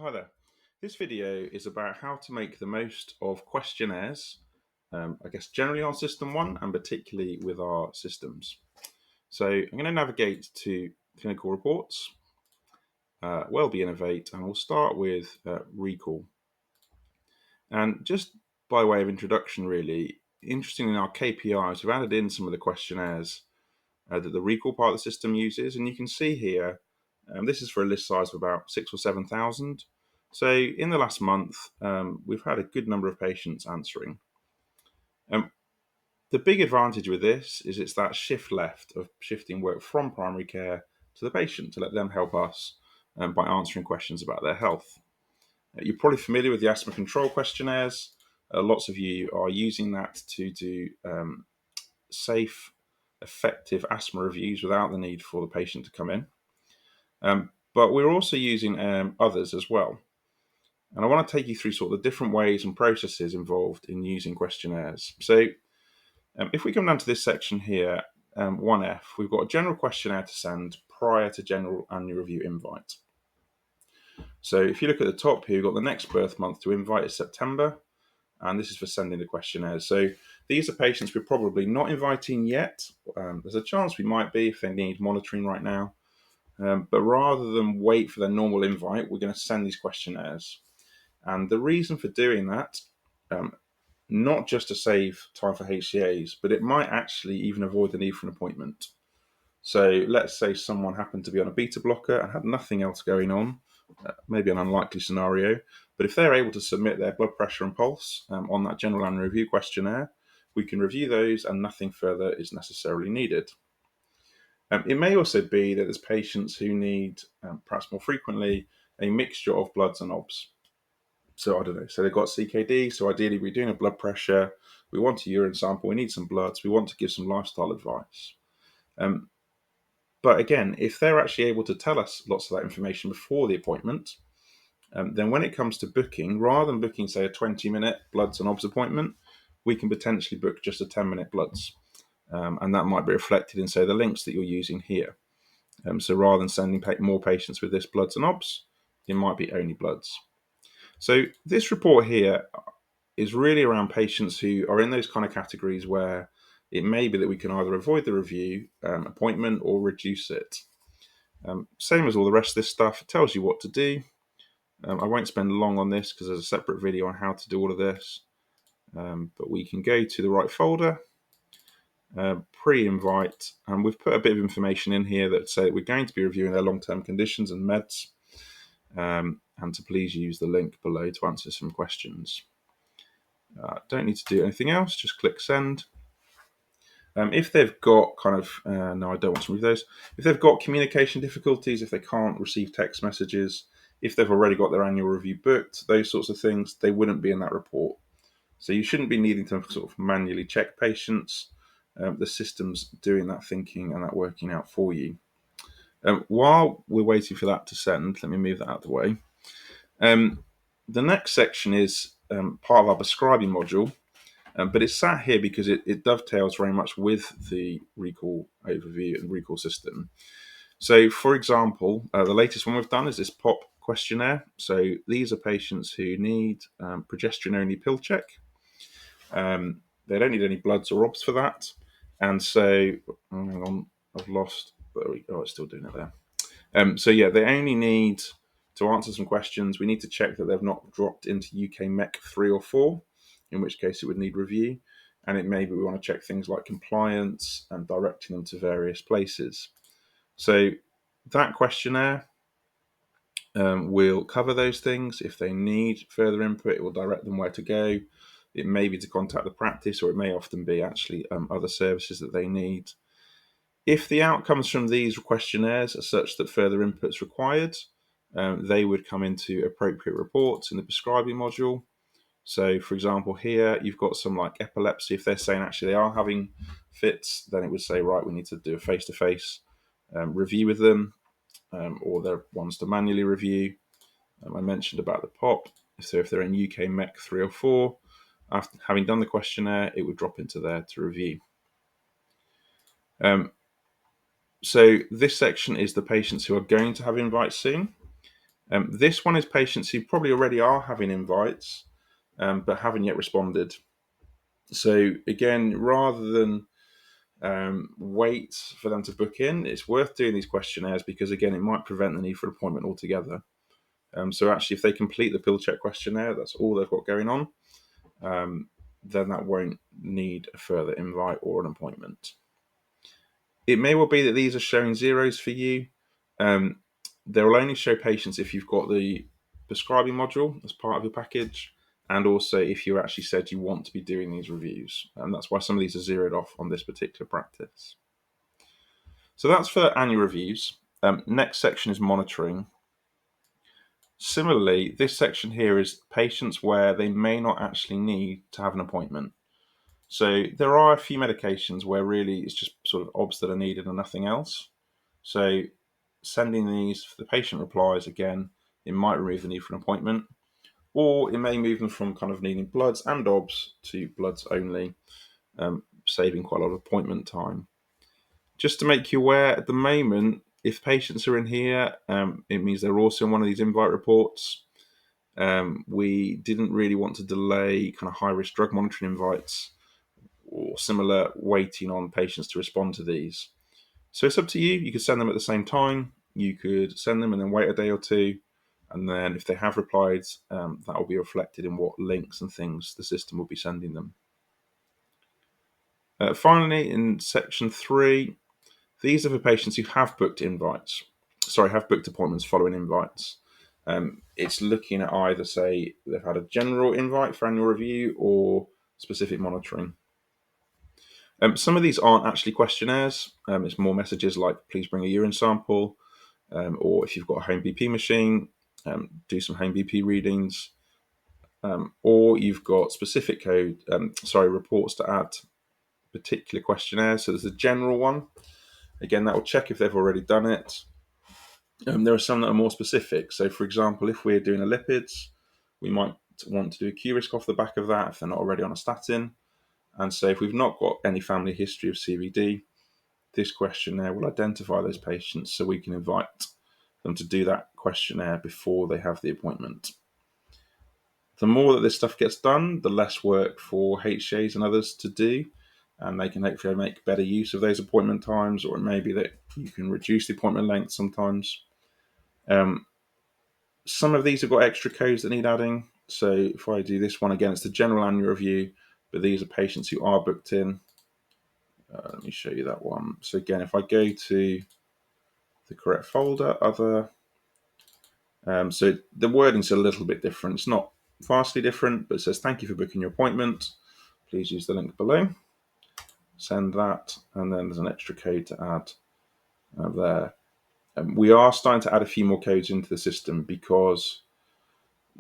Hi there. This video is about how to make the most of questionnaires, I guess generally on System 1 and particularly with our systems. So I'm going to navigate to clinical reports, Wellbe Innovate, and we'll start with recall. And just by way of introduction really, interestingly in our KPIs, we've added in some of the questionnaires that the recall part of the system uses. And you can see here, this is for a list size of about 6,000 or 7,000. So in the last month, we've had a good number of patients answering. The big advantage with this is it's that shift left of shifting work from primary care to the patient to let them help us by answering questions about their health. You're probably familiar with the asthma control questionnaires. Lots of you are using that to do safe, effective asthma reviews without the need for the patient to come in. But we're also using others as well. And I want to take you through sort of the different ways and processes involved in using questionnaires. So if we come down to this section here, 1F, we've got a general questionnaire to send prior to general annual review invite. So if you look at the top here, we've got the next birth month to invite is September, and this is for sending the questionnaires. So these are patients we're probably not inviting yet. There's a chance we might be if they need monitoring right now. But rather than wait for their normal invite, we're going to send these questionnaires. And the reason for doing that, not just to save time for HCAs, but it might actually even avoid the need for an appointment. So let's say someone happened to be on a beta blocker and had nothing else going on, maybe an unlikely scenario, but if they're able to submit their blood pressure and pulse on that general annual review questionnaire, we can review those and nothing further is necessarily needed. It may also be that there's patients who need, perhaps more frequently, a mixture of bloods and OBS. So I don't know, so they've got CKD, so ideally we're doing a blood pressure, we want a urine sample, we need some bloods, we want to give some lifestyle advice. But again, if they're actually able to tell us lots of that information before the appointment, then when it comes to booking, rather than booking, say, a 20-minute bloods and OBS appointment, we can potentially book just a 10-minute bloods. And that might be reflected in, say, the links that you're using here. So rather than sending more patients with this bloods and OBS, it might be only bloods. So this report here is really around patients who are in those kind of categories where it may be that we can either avoid the review appointment or reduce it. Same as all the rest of this stuff, it tells you what to do. I won't spend long on this because there's a separate video on how to do all of this. But we can go to the right folder, pre-invite, and we've put a bit of information in here that say we're going to be reviewing their long-term conditions and meds, and to please use the link below to answer some questions. Don't need to do anything else, just click send. If they've got kind of, no, I don't want to remove those. If they've got communication difficulties, if they can't receive text messages, if they've already got their annual review booked, those sorts of things, they wouldn't be in that report. So you shouldn't be needing to sort of manually check patients. The system's doing that thinking and that working out for you. While we're waiting for that to send, let me move that out of the way. The next section is part of our prescribing module, but it's sat here because it dovetails very much with the recall overview and recall system. So, for example, the latest one we've done is this POP questionnaire. So these are patients who need progesterone-only pill check. They don't need any bloods or OBS for that. And so, hang on, I've lost. There we go. It's still doing it there. So yeah, they only need to answer some questions. We need to check that they've not dropped into UK MEC 3 or 4, in which case it would need review. And it maybe we want to check things like compliance and directing them to various places. So that questionnaire will cover those things. If they need further input, it will direct them where to go. It may be to contact the practice, or it may often be actually other services that they need. If the outcomes from these questionnaires are such that further input is required, they would come into appropriate reports in the prescribing module. So, for example, here you've got some like epilepsy. If they're saying actually they are having fits, then it would say, right, we need to do a face-to-face review with them, or they're ones to manually review. I mentioned about the POP. So if they're in UK MEC 3 or 4, after having done the questionnaire, it would drop into there to review. So this section is the patients who are going to have invites soon. This one is patients who probably already are having invites, but haven't yet responded. So again, rather than wait for them to book in, it's worth doing these questionnaires because, again, it might prevent the need for an appointment altogether. So actually, if they complete the pill check questionnaire, that's all they've got going on, then that won't need a further invite or an appointment. It may well be that these are showing zeros for you. They will only show patients if you've got the prescribing module as part of your package, and also if you actually said you want to be doing these reviews. And that's why some of these are zeroed off on this particular practice. So that's for annual reviews. Next section is monitoring. Similarly, this section here is patients where they may not actually need to have an appointment. So there are a few medications where really it's just sort of obs that are needed and nothing else. So sending these, if the patient replies, again, it might remove the need for an appointment, or it may move them from kind of needing bloods and obs to bloods only, saving quite a lot of appointment time. Just to make you aware, at the moment, if patients are in here, it means they're also in one of these invite reports. We didn't really want to delay kind of high-risk drug monitoring invites or similar waiting on patients to respond to these. So it's up to you. You could send them at the same time. You could send them and then wait a day or two. And then if they have replied, that will be reflected in what links and things the system will be sending them. Finally, in section 3, these are for patients who have booked appointments following invites. It's looking at either, say, they've had a general invite for annual review or specific monitoring. Some of these aren't actually questionnaires. It's more messages like, please bring a urine sample, or if you've got a home BP machine, do some home BP readings, or you've got specific reports to add particular questionnaires. So there's a general one. Again, that will check if they've already done it. There are some that are more specific. So, for example, if we're doing a lipids, we might want to do a Q-risk off the back of that if they're not already on a statin. And so if we've not got any family history of CVD, this questionnaire will identify those patients so we can invite them to do that questionnaire before they have the appointment. The more that this stuff gets done, the less work for HCAs and others to do, and they can hopefully make better use of those appointment times, or it may be that you can reduce the appointment length sometimes. Some of these have got extra codes that need adding. So if I do this one again, it's the general annual review, but these are patients who are booked in. Let me show you that one. So again, if I go to the correct folder, other, so the wording's a little bit different. It's not vastly different, but it says, thank you for booking your appointment. Please use the link below. Send that, and then there's an extra code to add there. We are starting to add a few more codes into the system because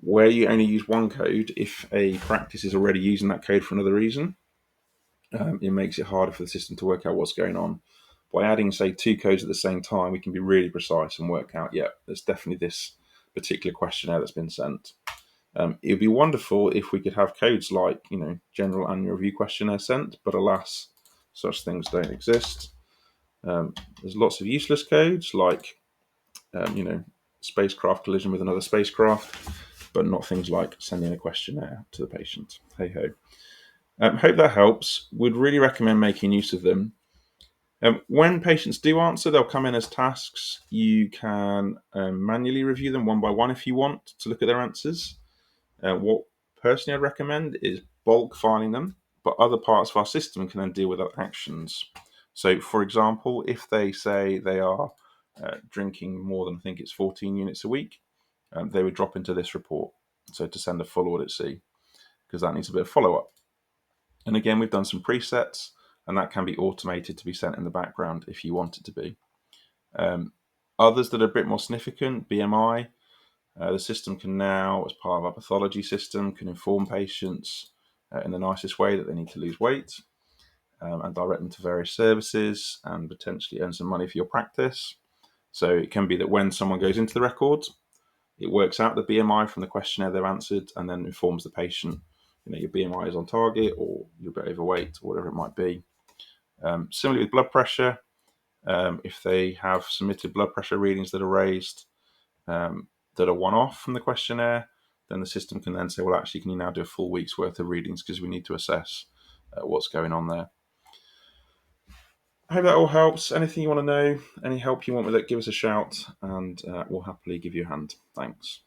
where you only use one code, if a practice is already using that code for another reason, it makes it harder for the system to work out what's going on. By adding, say, 2 codes at the same time, we can be really precise and work out, there's definitely this particular questionnaire that's been sent. It would be wonderful if we could have codes like, general annual review questionnaire sent, but alas, such things don't exist. There's lots of useless codes like, spacecraft collision with another spacecraft, but not things like sending a questionnaire to the patient. Hey ho. Hope that helps. Would really recommend making use of them. When patients do answer, they'll come in as tasks. You can manually review them one by one if you want to look at their answers. What personally I'd recommend is bulk filing them, but other parts of our system can then deal with their actions. So, for example, if they say they are drinking more than, I think it's 14 units a week, they would drop into this report. So to send a full audit C, because that needs a bit of follow-up. And again, we've done some presets, and that can be automated to be sent in the background if you want it to be. Others that are a bit more significant, BMI, the system can now, as part of our pathology system, can inform patients in the nicest way that they need to lose weight and direct them to various services and potentially earn some money for your practice. So it can be that when someone goes into the records, it works out the BMI from the questionnaire they've answered and then informs the patient, your BMI is on target or you're a bit overweight or whatever it might be. Similarly with blood pressure, if they have submitted blood pressure readings that are raised, that are one-off from the questionnaire, then the system can then say, well, actually, can you now do a full week's worth of readings because we need to assess what's going on there. I hope that all helps. Anything you want to know, any help you want with it, give us a shout and we'll happily give you a hand. Thanks.